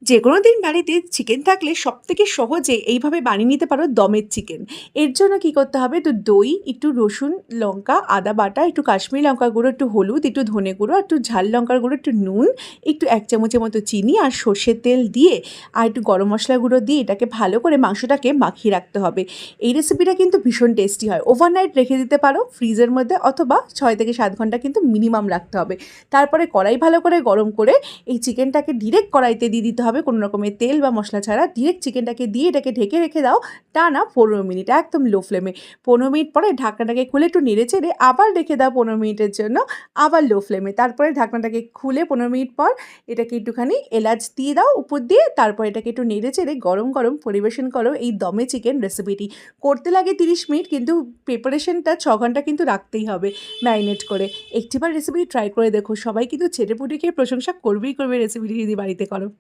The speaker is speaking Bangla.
যেকোনো দিন বাড়িতে চিকেন থাকলে সবথেকে সহজে এইভাবে বানিয়ে নিতে পারো দমের চিকেন। এর জন্য কি করতে হবে? তো দই, একটু রসুন, লঙ্কা, আদা বাটা, একটু কাশ্মীরি লঙ্কা গুঁড়ো, একটু হলুদ, একটু ধনে গুঁড়ো, একটু ঝাল লঙ্কার গুঁড়ো, একটু নুন, একটু ১ চামচের মতো চিনি আর সর্ষের তেল দিয়ে আর একটু গরম মশলা গুঁড়ো দিয়ে এটাকে ভালো করে মাংসটাকে মাখিয়ে রাখতে হবে। এই রেসিপিটা কিন্তু ভীষণ টেস্টি হয়। ওভারনাইট রেখে দিতে পারো ফ্রিজের মধ্যে, অথবা ৬ থেকে ৭ ঘন্টা কিন্তু মিনিমাম রাখতে হবে। তারপরে কড়াই ভালো করে গরম করে এই চিকেনটাকে ডিরেক্ট কড়াইতে দিয়ে দিতে হবে, কোনো রকমের তেল বা মশলা ছাড়া। ডিরেক্ট চিকেনটাকে দিয়ে এটাকে ঢেকে রেখে দাও টানা ১৫ মিনিট, একদম লো ফ্লেমে। ১৫ মিনিট পরে ঢাকনাটাকে খুলে একটু নেড়েচেড়ে আবার রেখে দাও ১৫ মিনিটের জন্য, আবার লো ফ্লেমে। তারপরে ঢাকনাটাকে খুলে ১৫ মিনিট পর এটাকে একটুখানি এলাচ দিয়ে দাও উপর দিয়ে। তারপর এটাকে একটু নেড়েচেড়ে গরম গরম পরিবেশন করো এই দমে চিকেন রেসিপিটি। করতে লাগে ৩০ মিনিট, কিন্তু প্রিপারেশনটা ৬ ঘন্টা কিন্তু রাখতেই হবে ম্যারিনেট করে। একটিবার রেসিপি ট্রাই করে দেখো, সবাই কিন্তু চেটেপুটে খেয়ে প্রশংসা করবেই করবে রেসিপিটি যদি বাড়িতে করো।